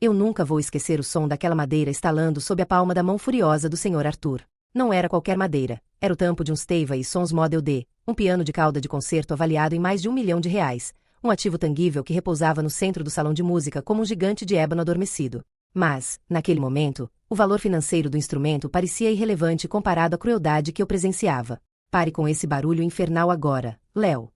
Eu nunca vou esquecer o som daquela madeira estalando sob a palma da mão furiosa do Sr. Arthur. Não era qualquer madeira, era o tampo de um Steva e Sons Model D, um piano de cauda de concerto avaliado em mais de R$ 1 milhão, um ativo tangível que repousava no centro do salão de música como um gigante de ébano adormecido. Mas, naquele momento, o valor financeiro do instrumento parecia irrelevante comparado à crueldade que eu presenciava. Pare com esse barulho infernal agora, Léo!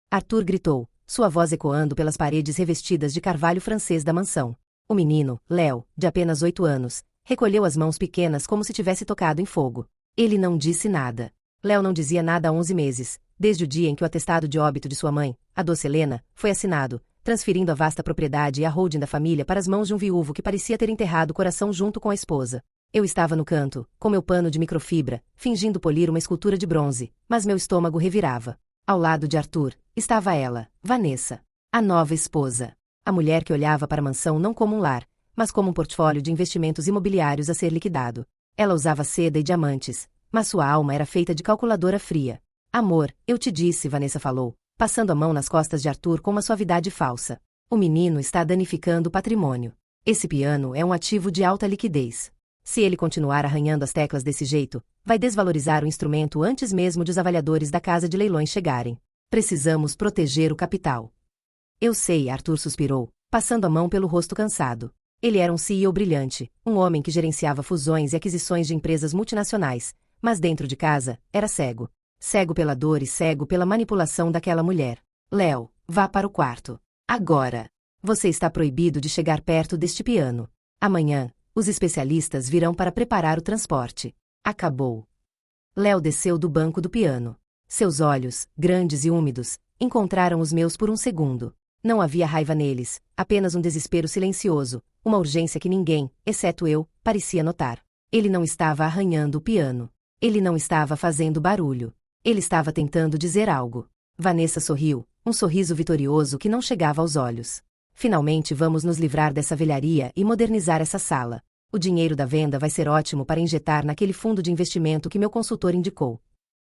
Arthur gritou, sua voz ecoando pelas paredes revestidas de carvalho francês da mansão. O menino, Léo, de apenas 8 anos, recolheu as mãos pequenas como se tivesse tocado em fogo. Ele não disse nada. Léo não dizia nada há 11 meses, desde o dia em que o atestado de óbito de sua mãe, a doce Helena, foi assinado, transferindo a vasta propriedade e a holding da família para as mãos de um viúvo que parecia ter enterrado o coração junto com a esposa. Eu estava no canto, com meu pano de microfibra, fingindo polir uma escultura de bronze, mas meu estômago revirava. Ao lado de Arthur, estava ela, Vanessa, a nova esposa. A mulher que olhava para a mansão não como um lar, mas como um portfólio de investimentos imobiliários a ser liquidado. Ela usava seda e diamantes, mas sua alma era feita de calculadora fria. Amor, eu te disse, Vanessa falou, passando a mão nas costas de Arthur com uma suavidade falsa. O menino está danificando o patrimônio. Esse piano é um ativo de alta liquidez. Se ele continuar arranhando as teclas desse jeito, vai desvalorizar o instrumento antes mesmo de os avaliadores da casa de leilões chegarem. Precisamos proteger o capital. Eu sei, Arthur suspirou, passando a mão pelo rosto cansado. Ele era um CEO brilhante, um homem que gerenciava fusões e aquisições de empresas multinacionais, mas dentro de casa, era cego. Cego pela dor e cego pela manipulação daquela mulher. Léo, vá para o quarto. Agora. Você está proibido de chegar perto deste piano. Amanhã, os especialistas virão para preparar o transporte. Acabou. Léo desceu do banco do piano. Seus olhos, grandes e úmidos, encontraram os meus por um segundo. Não havia raiva neles, apenas um desespero silencioso, uma urgência que ninguém, exceto eu, parecia notar. Ele não estava arranhando o piano. Ele não estava fazendo barulho. Ele estava tentando dizer algo. Vanessa sorriu, um sorriso vitorioso que não chegava aos olhos. Finalmente vamos nos livrar dessa velharia e modernizar essa sala. O dinheiro da venda vai ser ótimo para injetar naquele fundo de investimento que meu consultor indicou.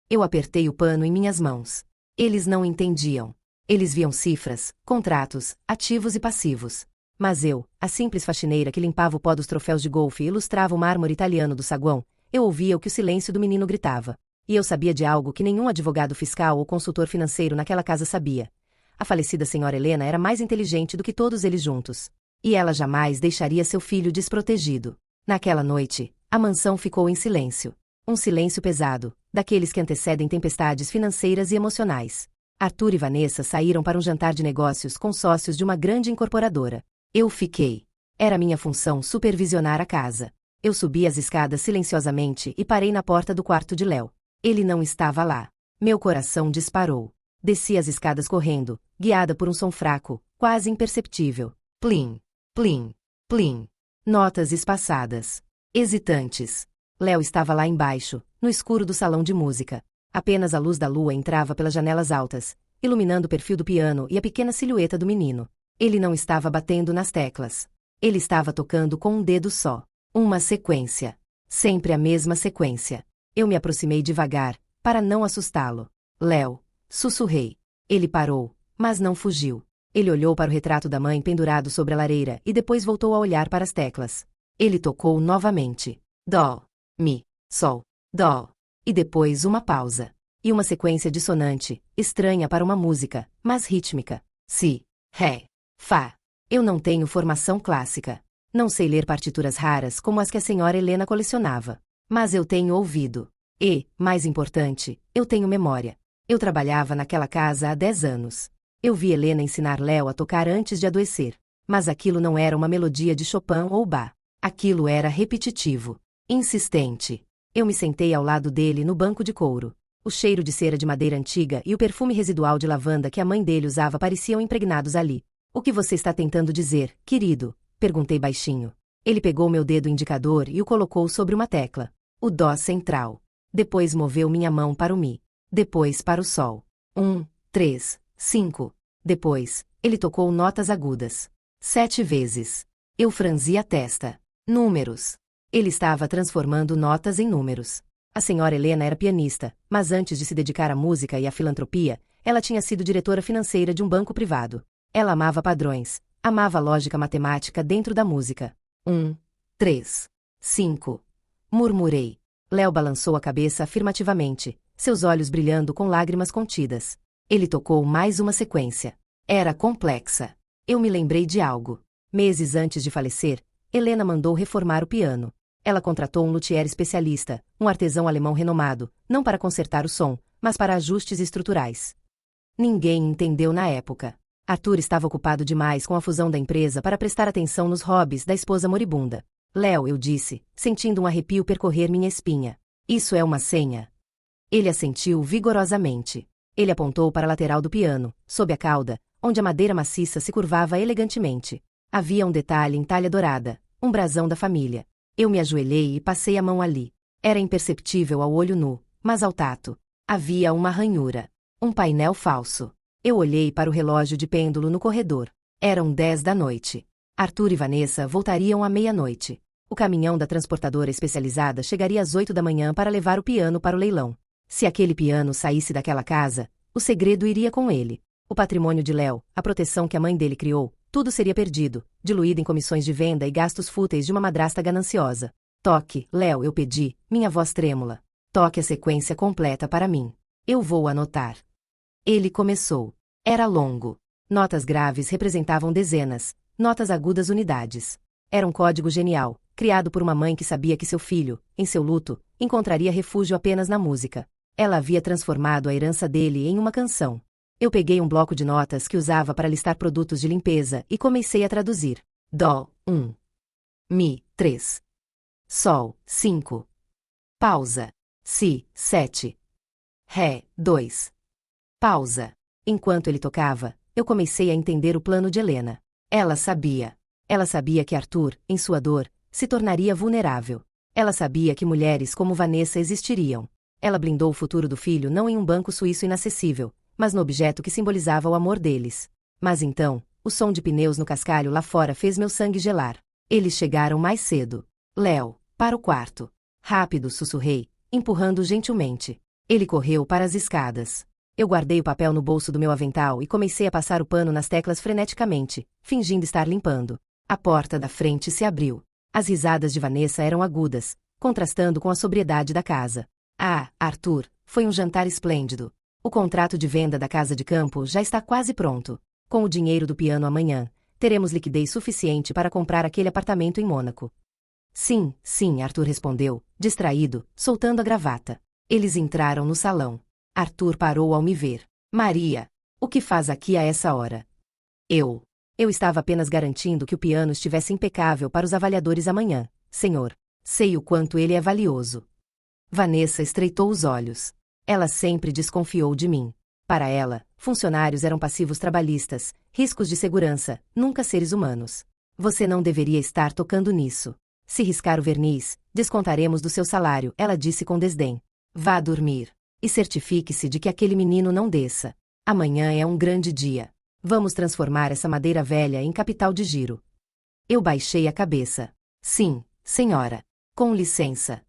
Eu apertei o pano em minhas mãos. Eles não entendiam. Eles viam cifras, contratos, ativos e passivos. Mas eu, a simples faxineira que limpava o pó dos troféus de golfe e ilustrava o mármore italiano do saguão, eu ouvia o que o silêncio do menino gritava. E eu sabia de algo que nenhum advogado fiscal ou consultor financeiro naquela casa sabia. A falecida senhora Helena era mais inteligente do que todos eles juntos. E ela jamais deixaria seu filho desprotegido. Naquela noite, a mansão ficou em silêncio. Um silêncio pesado, daqueles que antecedem tempestades financeiras e emocionais. Arthur e Vanessa saíram para um jantar de negócios com sócios de uma grande incorporadora. Eu fiquei. Era minha função supervisionar a casa. Eu subi as escadas silenciosamente e parei na porta do quarto de Léo. Ele não estava lá. Meu coração disparou. Desci as escadas correndo, guiada por um som fraco, quase imperceptível. Plim, plim, plim. Notas espaçadas. Hesitantes. Léo estava lá embaixo, no escuro do salão de música. Apenas a luz da lua entrava pelas janelas altas, iluminando o perfil do piano e a pequena silhueta do menino. Ele não estava batendo nas teclas. Ele estava tocando com um dedo só. Uma sequência. Sempre a mesma sequência. Eu me aproximei devagar, para não assustá-lo. Léo, sussurrei. Ele parou, mas não fugiu. Ele olhou para o retrato da mãe pendurado sobre a lareira e depois voltou a olhar para as teclas. Ele tocou novamente. Dó, mi, sol, dó. E depois uma pausa. E uma sequência dissonante, estranha para uma música, mas rítmica. Si, ré, fá. Eu não tenho formação clássica. Não sei ler partituras raras como as que a senhora Helena colecionava. Mas eu tenho ouvido. E, mais importante, eu tenho memória. Eu trabalhava naquela casa há 10 anos. Eu vi Helena ensinar Léo a tocar antes de adoecer. Mas aquilo não era uma melodia de Chopin ou Bach. Aquilo era repetitivo. Insistente. Eu me sentei ao lado dele no banco de couro. O cheiro de cera de madeira antiga e o perfume residual de lavanda que a mãe dele usava pareciam impregnados ali. O que você está tentando dizer, querido? Perguntei baixinho. Ele pegou meu dedo indicador e o colocou sobre uma tecla. O dó central. Depois moveu minha mão para o mi. Depois para o sol. 1, 3, 5. Depois, ele tocou notas agudas. 7 vezes. Eu franzi a testa. Números. Ele estava transformando notas em números. A senhora Helena era pianista, mas antes de se dedicar à música e à filantropia, ela tinha sido diretora financeira de um banco privado. Ela amava padrões, Amava a lógica matemática dentro da música. 1, 3, 5. Murmurei. Léo balançou a cabeça afirmativamente, seus olhos brilhando com lágrimas contidas. Ele tocou mais uma sequência. Era complexa. Eu me lembrei de algo. Meses antes de falecer, Helena mandou reformar o piano. Ela contratou um luthier especialista, um artesão alemão renomado, não para consertar o som, mas para ajustes estruturais. Ninguém entendeu na época. Arthur estava ocupado demais com a fusão da empresa para prestar atenção nos hobbies da esposa moribunda. Léo, eu disse, sentindo um arrepio percorrer minha espinha. Isso é uma senha. Ele assentiu vigorosamente. Ele apontou para a lateral do piano, sob a cauda, onde a madeira maciça se curvava elegantemente. Havia um detalhe em talha dourada, um brasão da família. Eu me ajoelhei e passei a mão ali. Era imperceptível ao olho nu, mas ao tato. Havia uma ranhura. Um painel falso. Eu olhei para o relógio de pêndulo no corredor. Eram 10 da noite. Arthur e Vanessa voltariam à meia-noite. O caminhão da transportadora especializada chegaria às 8 da manhã para levar o piano para o leilão. Se aquele piano saísse daquela casa, o segredo iria com ele. O patrimônio de Léo, a proteção que a mãe dele criou, tudo seria perdido, diluído em comissões de venda e gastos fúteis de uma madrasta gananciosa. Toque, Léo, eu pedi, minha voz trêmula. Toque a sequência completa para mim. Eu vou anotar. Ele começou. Era longo. Notas graves representavam dezenas, notas agudas unidades. Era um código genial, criado por uma mãe que sabia que seu filho, em seu luto, encontraria refúgio apenas na música. Ela havia transformado a herança dele em uma canção. Eu peguei um bloco de notas que usava para listar produtos de limpeza e comecei a traduzir. Dó, 1. Mi, 3. Sol, 5. Pausa. Si, 7. Ré, 2. Pausa. Enquanto ele tocava, eu comecei a entender o plano de Helena. Ela sabia. Ela sabia que Arthur, em sua dor, se tornaria vulnerável. Ela sabia que mulheres como Vanessa existiriam. Ela blindou o futuro do filho não em um banco suíço inacessível, mas no objeto que simbolizava o amor deles. Mas então, o som de pneus no cascalho lá fora fez meu sangue gelar. Eles chegaram mais cedo. Léo, para o quarto. Rápido, sussurrei, empurrando gentilmente. Ele correu para as escadas. Eu guardei o papel no bolso do meu avental e comecei a passar o pano nas teclas freneticamente, fingindo estar limpando. A porta da frente se abriu. As risadas de Vanessa eram agudas, contrastando com a sobriedade da casa. Ah, Arthur, foi um jantar esplêndido. O contrato de venda da casa de campo já está quase pronto. Com o dinheiro do piano amanhã, teremos liquidez suficiente para comprar aquele apartamento em Mônaco. Sim, sim, Arthur respondeu, distraído, soltando a gravata. Eles entraram no salão. Arthur parou ao me ver. Maria, o que faz aqui a essa hora? Eu estava apenas garantindo que o piano estivesse impecável para os avaliadores amanhã, senhor. Sei o quanto ele é valioso. Vanessa estreitou os olhos. Ela sempre desconfiou de mim. Para ela, funcionários eram passivos trabalhistas, riscos de segurança, nunca seres humanos. Você não deveria estar tocando nisso. Se riscar o verniz, descontaremos do seu salário, ela disse com desdém. Vá dormir. E certifique-se de que aquele menino não desça. Amanhã é um grande dia. Vamos transformar essa madeira velha em capital de giro. Eu baixei a cabeça. Sim, senhora. Com licença.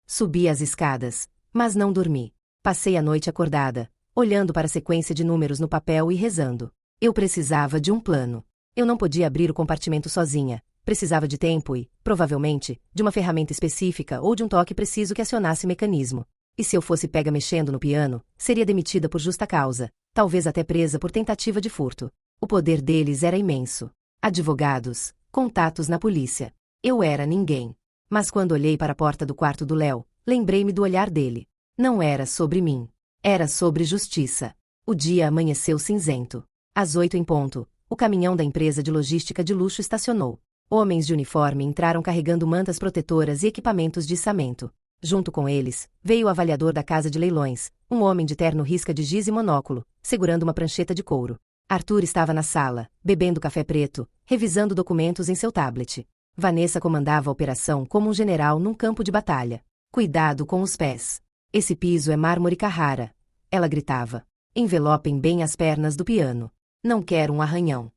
Subi as escadas, mas não dormi. Passei a noite acordada, olhando para a sequência de números no papel e rezando. Eu precisava de um plano. Eu não podia abrir o compartimento sozinha. Precisava de tempo e, provavelmente, de uma ferramenta específica ou de um toque preciso que acionasse o mecanismo. E se eu fosse pega mexendo no piano, seria demitida por justa causa, talvez até presa por tentativa de furto. O poder deles era imenso. Advogados, contatos na polícia. Eu era ninguém. Mas quando olhei para a porta do quarto do Léo, lembrei-me do olhar dele. Não era sobre mim. Era sobre justiça. O dia amanheceu cinzento. Às 8 em ponto, o caminhão da empresa de logística de luxo estacionou. Homens de uniforme entraram carregando mantas protetoras e equipamentos de içamento. Junto com eles, veio o avaliador da casa de leilões, um homem de terno risca de giz e monóculo, segurando uma prancheta de couro. Arthur estava na sala, bebendo café preto, revisando documentos em seu tablet. Vanessa comandava a operação como um general num campo de batalha. Cuidado com os pés. Esse piso é mármore Carrara. Ela gritava. Envelopem bem as pernas do piano. Não quero um arranhão.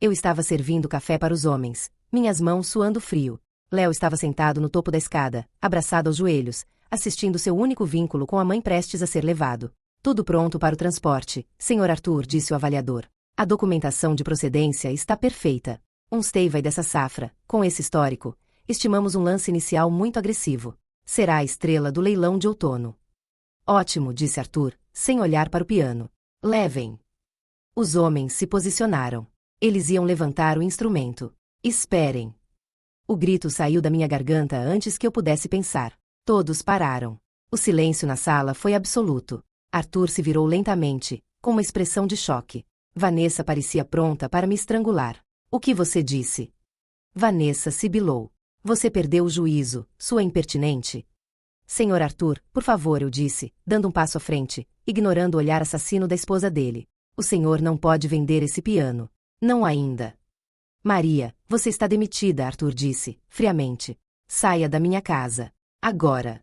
Eu estava servindo café para os homens, minhas mãos suando frio. Léo estava sentado no topo da escada, abraçado aos joelhos, assistindo seu único vínculo com a mãe prestes a ser levado. Tudo pronto para o transporte, senhor Arthur, disse o avaliador. A documentação de procedência está perfeita. Um Stevie dessa safra, com esse histórico, estimamos um lance inicial muito agressivo. Será a estrela do leilão de outono. Ótimo, disse Arthur, sem olhar para o piano. Levem. Os homens se posicionaram. Eles iam levantar o instrumento. Esperem. O grito saiu da minha garganta antes que eu pudesse pensar. Todos pararam. O silêncio na sala foi absoluto. Arthur se virou lentamente, com uma expressão de choque. Vanessa parecia pronta para me estrangular. O que você disse? Vanessa sibilou. Você perdeu o juízo, sua impertinente. Senhor Arthur, por favor, eu disse, dando um passo à frente, ignorando o olhar assassino da esposa dele. O senhor não pode vender esse piano. Não ainda. Maria, você está demitida, Arthur disse, friamente. Saia da minha casa. Agora.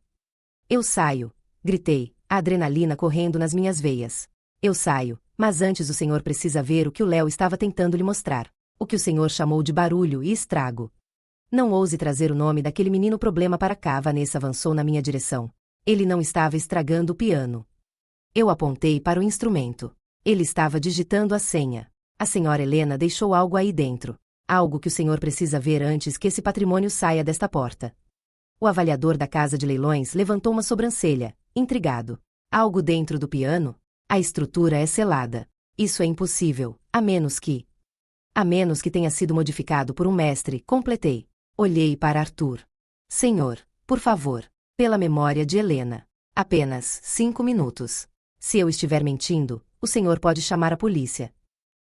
Eu saio, gritei, a adrenalina correndo nas minhas veias. Eu saio, mas antes o senhor precisa ver o que o Léo estava tentando lhe mostrar. O que o senhor chamou de barulho e estrago. Não ouse trazer o nome daquele menino problema para cá, Vanessa avançou na minha direção. Ele não estava estragando o piano. Eu apontei para o instrumento. Ele estava digitando a senha. A senhora Helena deixou algo aí dentro. Algo que o senhor precisa ver antes que esse patrimônio saia desta porta. O avaliador da casa de leilões levantou uma sobrancelha, intrigado. Algo dentro do piano? A estrutura é selada. Isso é impossível, a menos que tenha sido modificado por um mestre, completei. Olhei para Arthur. Senhor, por favor, pela memória de Helena. Apenas 5 minutos. Se eu estiver mentindo, o senhor pode chamar a polícia.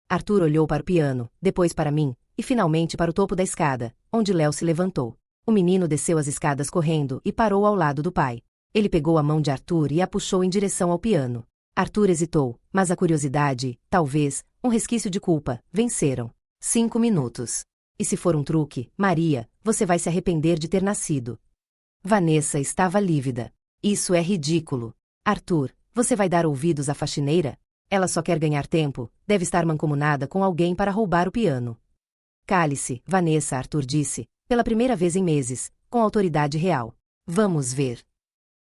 Arthur olhou para o piano, depois para mim, e finalmente para o topo da escada, onde Léo se levantou. O menino desceu as escadas correndo e parou ao lado do pai. Ele pegou a mão de Arthur e a puxou em direção ao piano. Arthur hesitou, mas a curiosidade, talvez, um resquício de culpa, venceram. 5 minutos. E se for um truque, Maria, você vai se arrepender de ter nascido. Vanessa estava lívida. Isso é ridículo. Arthur, você vai dar ouvidos à faxineira? Ela só quer ganhar tempo, deve estar mancomunada com alguém para roubar o piano. Cale-se, Vanessa, Arthur disse, pela primeira vez em meses, com autoridade real. Vamos ver.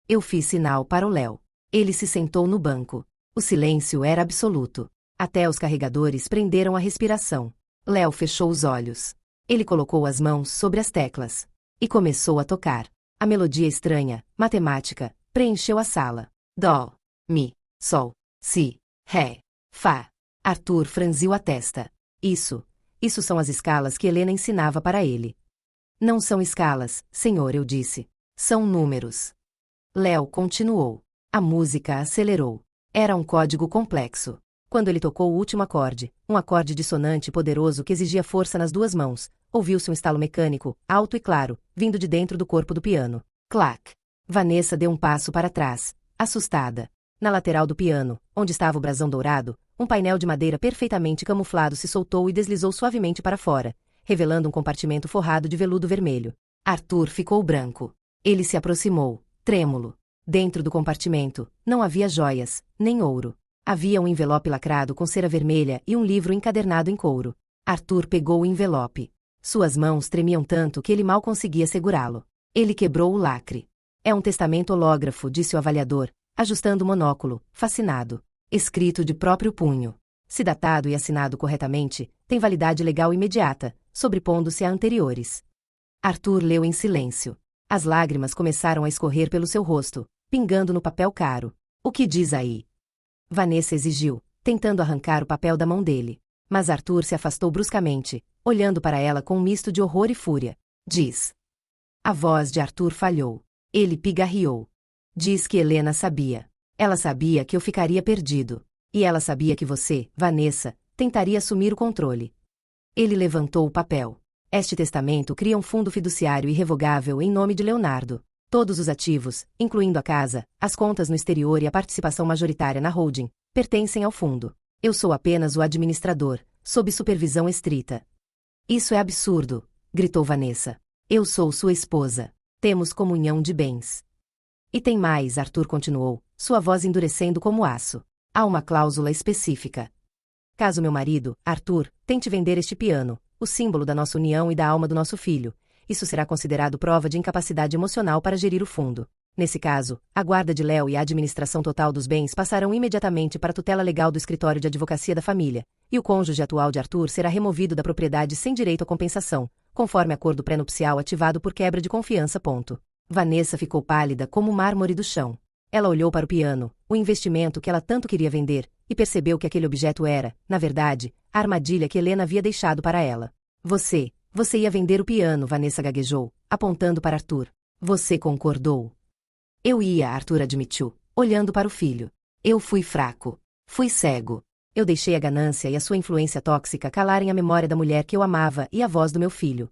Eu fiz sinal para o Léo. Ele se sentou no banco. O silêncio era absoluto. Até os carregadores prenderam a respiração. Léo fechou os olhos. Ele colocou as mãos sobre as teclas. E começou a tocar. A melodia estranha, matemática, preencheu a sala. Dó, mi, sol, si, ré, fá. Arthur franziu a testa. Isso são as escalas que Helena ensinava para ele. Não são escalas, senhor, eu disse. São números. Léo continuou. A música acelerou. Era um código complexo. Quando ele tocou o último acorde, um acorde dissonante e poderoso que exigia força nas duas mãos, ouviu-se um estalo mecânico, alto e claro, vindo de dentro do corpo do piano. Clac! Vanessa deu um passo para trás, assustada. Na lateral do piano, onde estava o brasão dourado, um painel de madeira perfeitamente camuflado se soltou e deslizou suavemente para fora, revelando um compartimento forrado de veludo vermelho. Arthur ficou branco. Ele se aproximou, trêmulo. Dentro do compartimento, não havia joias, nem ouro. Havia um envelope lacrado com cera vermelha e um livro encadernado em couro. Arthur pegou o envelope. Suas mãos tremiam tanto que ele mal conseguia segurá-lo. Ele quebrou o lacre. É um testamento hológrafo, disse o avaliador, ajustando o monóculo, fascinado. Escrito de próprio punho. Se datado e assinado corretamente, tem validade legal imediata, sobrepondo-se a anteriores. Arthur leu em silêncio. As lágrimas começaram a escorrer pelo seu rosto, pingando no papel caro. O que diz aí? Vanessa exigiu, tentando arrancar o papel da mão dele. Mas Arthur se afastou bruscamente, olhando para ela com um misto de horror e fúria. Diz. A voz de Arthur falhou. Ele pigarreou. Diz que Helena sabia. Ela sabia que eu ficaria perdido. E ela sabia que você, Vanessa, tentaria assumir o controle. Ele levantou o papel. Este testamento cria um fundo fiduciário irrevogável em nome de Leonardo. Todos os ativos, incluindo a casa, as contas no exterior e a participação majoritária na holding, pertencem ao fundo. Eu sou apenas o administrador, sob supervisão estrita. Isso é absurdo, gritou Vanessa. Eu sou sua esposa. Temos comunhão de bens. E tem mais, Arthur continuou, sua voz endurecendo como aço. Há uma cláusula específica. Caso meu marido, Arthur, tente vender este piano, o símbolo da nossa união e da alma do nosso filho, isso será considerado prova de incapacidade emocional para gerir o fundo. Nesse caso, a guarda de Léo e a administração total dos bens passarão imediatamente para a tutela legal do escritório de advocacia da família, e o cônjuge atual de Arthur será removido da propriedade sem direito à compensação, conforme acordo pré-nupcial ativado por quebra de confiança. Vanessa ficou pálida como o mármore do chão. Ela olhou para o piano, o investimento que ela tanto queria vender, e percebeu que aquele objeto era, na verdade, a armadilha que Helena havia deixado para ela. Você ia vender o piano, Vanessa gaguejou, apontando para Arthur. Você concordou. Eu ia, Arthur admitiu, olhando para o filho. Eu fui fraco. Fui cego. Eu deixei a ganância e a sua influência tóxica calarem a memória da mulher que eu amava e a voz do meu filho.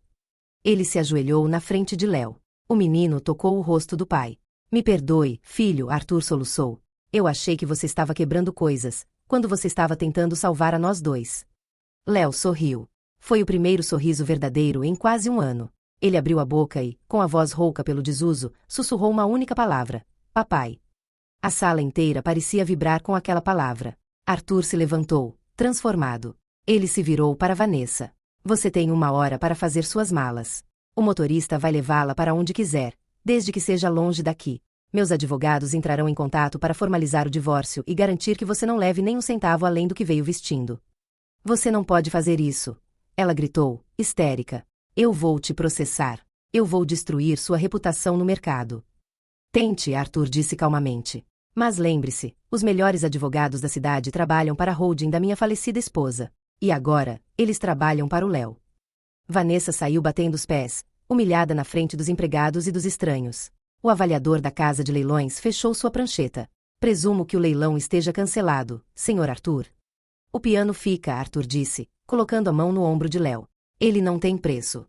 Ele se ajoelhou na frente de Léo. O menino tocou o rosto do pai. Me perdoe, filho, Arthur soluçou. Eu achei que você estava quebrando coisas, quando você estava tentando salvar a nós dois. Léo sorriu. Foi o primeiro sorriso verdadeiro em quase um ano. Ele abriu a boca e, com a voz rouca pelo desuso, sussurrou uma única palavra: papai. A sala inteira parecia vibrar com aquela palavra. Arthur se levantou, transformado. Ele se virou para Vanessa. Você tem 1 hora para fazer suas malas. O motorista vai levá-la para onde quiser, desde que seja longe daqui. Meus advogados entrarão em contato para formalizar o divórcio e garantir que você não leve nem um centavo além do que veio vestindo. Você não pode fazer isso. Ela gritou, histérica. Eu vou te processar. Eu vou destruir sua reputação no mercado. Tente, Arthur disse calmamente. Mas lembre-se, os melhores advogados da cidade trabalham para a holding da minha falecida esposa. E agora, eles trabalham para o Léo. Vanessa saiu batendo os pés, humilhada na frente dos empregados e dos estranhos. O avaliador da casa de leilões fechou sua prancheta. Presumo que o leilão esteja cancelado, Sr. Arthur. O piano fica, Arthur disse, colocando a mão no ombro de Léo. Ele não tem preço.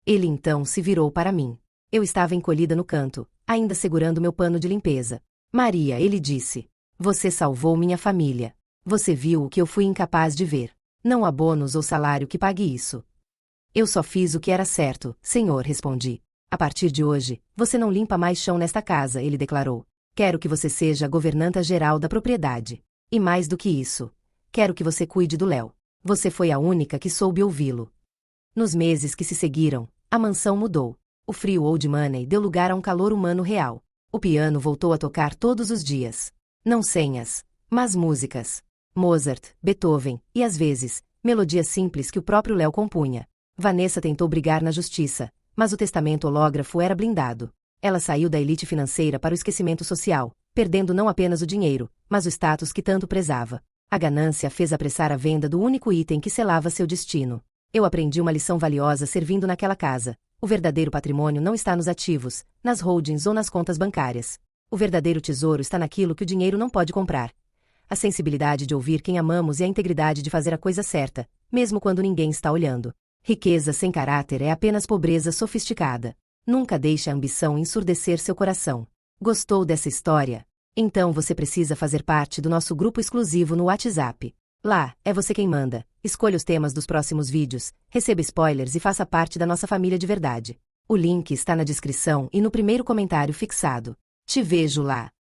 Ele então se virou para mim. Eu estava encolhida no canto, ainda segurando meu pano de limpeza. Maria, ele disse. Você salvou minha família. Você viu o que eu fui incapaz de ver. Não há bônus ou salário que pague isso. Eu só fiz o que era certo, senhor, respondi. A partir de hoje, você não limpa mais chão nesta casa, ele declarou. Quero que você seja a governanta geral da propriedade. E mais do que isso, quero que você cuide do Léo. Você foi a única que soube ouvi-lo. Nos meses que se seguiram, a mansão mudou. O frio old money deu lugar a um calor humano real. O piano voltou a tocar todos os dias. Não senhas, mas músicas. Mozart, Beethoven, e às vezes, melodias simples que o próprio Léo compunha. Vanessa tentou brigar na justiça, mas o testamento hológrafo era blindado. Ela saiu da elite financeira para o esquecimento social, perdendo não apenas o dinheiro, mas o status que tanto prezava. A ganância fez apressar a venda do único item que selava seu destino. Eu aprendi uma lição valiosa servindo naquela casa. O verdadeiro patrimônio não está nos ativos, nas holdings ou nas contas bancárias. O verdadeiro tesouro está naquilo que o dinheiro não pode comprar. A sensibilidade de ouvir quem amamos e a integridade de fazer a coisa certa, mesmo quando ninguém está olhando. Riqueza sem caráter é apenas pobreza sofisticada. Nunca deixe a ambição ensurdecer seu coração. Gostou dessa história? Então você precisa fazer parte do nosso grupo exclusivo no WhatsApp. Lá, é você quem manda. Escolha os temas dos próximos vídeos, receba spoilers e faça parte da nossa família de verdade. O link está na descrição e no primeiro comentário fixado. Te vejo lá.